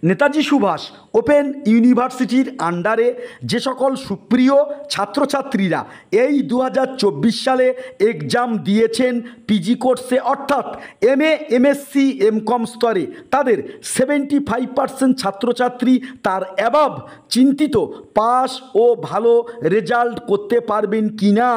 Netaji Subhash open ইউনিভার্সিটির আন্ডারে যে সকল সুপ্রিয় ছাত্রছাত্রীরা এই 2024 সালে এক্সাম দিয়েছেন পিজি কোর্সে অর্থাৎ এমএ এমএসসি এমকম স্তরে, তাদের 75% ছাত্রছাত্রী তার অ্যাবাভ চিন্তিত পাস ও ভালো রেজাল্ট করতে পারবেন কি না।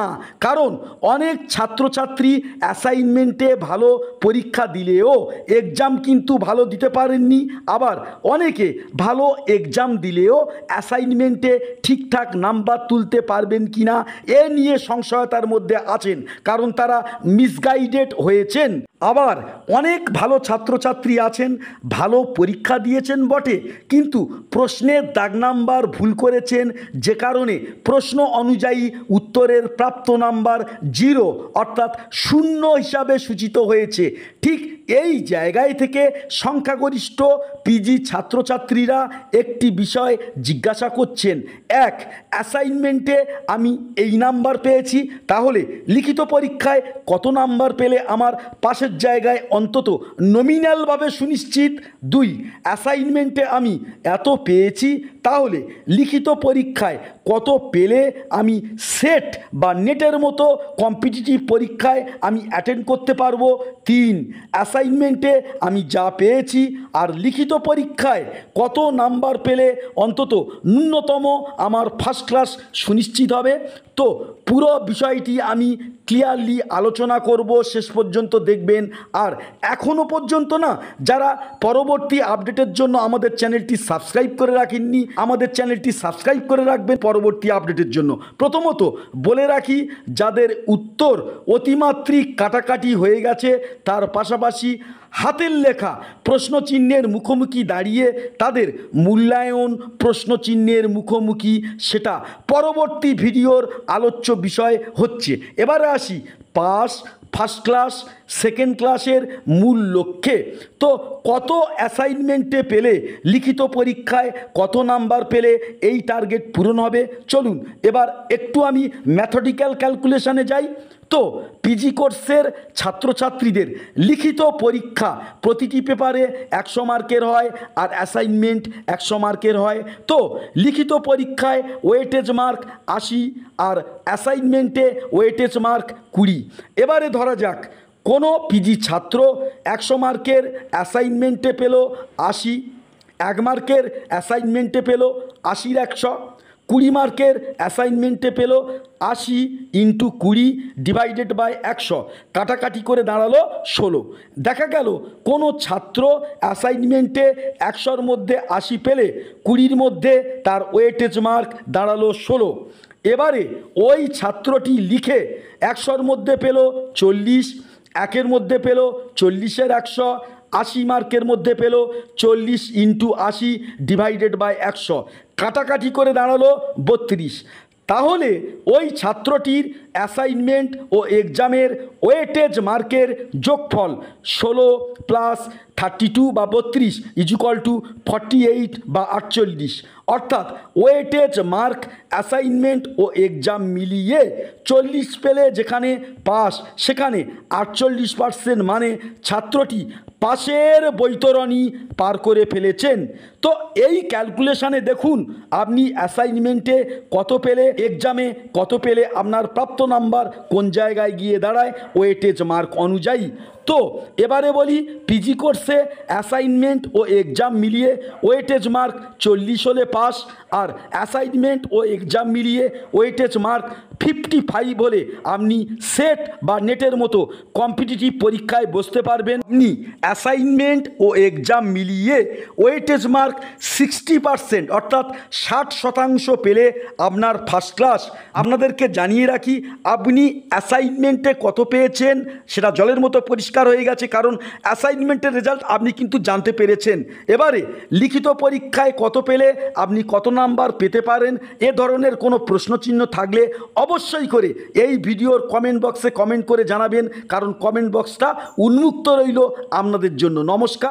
কারণ অনেক ছাত্রছাত্রী অ্যাসাইনমেন্টে ভালো পরীক্ষা দিলেও এক্সাম কিন্তু ভালো দিতে পারেননি, আবার অনেকে ভালো এক্সাম দিলেও অ্যাসাইনমেন্টে ঠিকঠাক নাম্বার তুলতে পারবেন কি না এ নিয়ে সংশয়তার মধ্যে আছেন, কারণ তারা মিসগাইডেড হয়েছেন। আবার অনেক ভালো ছাত্রছাত্রী আছেন, ভালো পরীক্ষা দিয়েছেন বটে, কিন্তু প্রশ্নের দাগ নাম্বার ভুল করেছেন, যে কারণে প্রশ্ন অনুযায়ী উত্তরের প্রাপ্ত নাম্বার 0 অর্থাৎ 0 হিসাবে সূচিত হয়েছে। ঠিক এই জায়গায় থেকে সংখ্যাগরিষ্ঠ পিজি ছাত্রছাত্রীরা একটি বিষয় জিজ্ঞাসা করছেন, এক, অ্যাসাইনমেন্টে আমি এই নাম্বার পেয়েছি, তাহলে লিখিত পরীক্ষায় কত নাম্বার পেলে আমার পাশের জায়গায় অন্তত নমিনালভাবে সুনিশ্চিত। 2, অ্যাসাইনমেন্টে আমি এত পেয়েছি, তাহলে লিখিত পরীক্ষায় কত পেলে আমি সেট বা নেটের মতো কম্পিটিটিভ পরীক্ষায় আমি অ্যাটেন্ড করতে পারবো। 3, অ্যাসাইনমেন্টে আমি যা পেয়েছি আর লিখিত পরীক্ষায় কত নাম্বার পেলে অন্তত ন্যূনতম আমার ফার্স্ট ক্লাস সুনিশ্চিত হবে। তো পুরো বিষয়টি আমি ক্লিয়ারলি আলোচনা করব, শেষ পর্যন্ত দেখবেন। আর এখনও পর্যন্ত না যারা পরবর্তী আপডেটের জন্য আমাদের চ্যানেলটি সাবস্ক্রাইব করে রাখেননি, আমাদের চ্যানেলটি সাবস্ক্রাইব করে রাখবেন পরবর্তী আপডেটের জন্য। প্রথমত বলে রাখি, যাদের উত্তর অতিমাত্রিক কাটাকাটি হয়ে গেছে, তার পাশাপাশি হাতের লেখা প্রশ্নচিহ্নের মুখোমুখি দাঁড়িয়ে তাদের মূল্যায়ন প্রশ্নচিহ্নের মুখোমুখি, সেটা পরবর্তী ভিডিওর আলোচ্য বিষয় হচ্ছে। এবারে আসি পাস, ফার্স্ট ক্লাস, সেকেন্ড ক্লাসের মূল লক্ষ্যে। তো কত অ্যাসাইনমেন্টে পেলে লিখিত পরীক্ষায় কত নাম্বার পেলে এই টার্গেট পূরণ হবে, চলুন এবার একটু আমি ম্যাথমেটিক্যাল ক্যালকুলেশনে যাই। তো পিজি কোর্সের ছাত্রছাত্রীদের লিখিত পরীক্ষা প্রতিটি পেপারে 100 মার্কের হয় আর অ্যাসাইনমেন্ট 100 মার্কের হয়। তো লিখিত পরীক্ষায় ওয়েটেজ মার্ক 80 আর অ্যাসাইনমেন্টে ওয়েটেজ মার্ক 20। এবারে ধরা যাক কোনো পিজি ছাত্র 100 মার্কের অ্যাসাইনমেন্টে পেল 80, 1 মার্কের অ্যাসাইনমেন্টে পেল 80 100, 20 মার্কের অ্যাসাইনমেন্টে পেল 80 × 20 ডিভাইডেড বাই 100, কাটাকাটি করে দাঁড়ালো 16। দেখা গেল কোনো ছাত্র অ্যাসাইনমেন্টে 100-র মধ্যে 80 পেলে 20-র মধ্যে তার ওয়েটেজ মার্ক দাঁড়ালো 16। এবারে ওই ছাত্রটি লিখে 100-র মধ্যে পেল 40, 1-এর মধ্যে পেল 40-এর 100, 80 মার্কের মধ্যে পেল 40 × 80 ডিভাইডেড বাই 100, কাটাকাটি করে দাঁড়ালো 32। তাহলে ওই ছাত্রটির অ্যাসাইনমেন্ট ও এক্সামের ওয়েটেজ মার্কের যোগফল 16 + 32 বা 32 = 48 বা 48, অর্থাৎ ওয়েটেজ মার্ক অ্যাসাইনমেন্ট ও এক্সাম মিলিয়ে 40 পেলে যেখানে পাস, সেখানে 48%, মানে ছাত্রটি পাশের বৈতরণী পার করে ফেলেছেন। তো এই ক্যালকুলেশনে দেখুন আপনি অ্যাসাইনমেন্টে কত পেলে, এক্সামে কত পেলে আপনার প্রাপ্ত নাম্বার কোন জায়গায় গিয়ে দাঁড়ায় ওয়েটেজ মার্ক অনুযায়ী। তো এবারে বলি পিজি কোর্সে অ্যাসাইনমেন্ট ও এক্সাম মিলিয়ে ওয়েটেজ মার্ক 40 হলে পাস, আর অ্যাসাইনমেন্ট ও এক্সাম মিলিয়ে ওয়েটেজ মার্ক 55 হলে আপনি সেট বা নেটের মতো কম্পিটিটিভ পরীক্ষায় বসতে পারবেন। আপনি অ্যাসাইনমেন্ট ও এক্সাম মিলিয়ে ওয়েটেজ মার্ক 60% অর্থাৎ 60% পেলে আপনার ফার্স্ট ক্লাস। আপনাদেরকে জানিয়ে রাখি, আপনি অ্যাসাইনমেন্টে কত পেয়েছেন সেটা জলের মতো পরিষ্কার হয়ে গেছে, কারণ অ্যাসাইনমেন্টের রেজাল্ট আপনি কিন্তু জানতে পেরেছেন। এবারে লিখিত পরীক্ষায় কত পেলে আপনি কত নাম্বার পেতে পারেন, এ ধরনের কোনো প্রশ্নচিহ্ন থাকলে অবশ্যই করে এই ভিডিওর কমেন্ট বক্সে কমেন্ট করে জানাবেন, কারণ কমেন্ট বক্সটা উন্মুক্ত রইল আপনাদের জন্য। নমস্কার।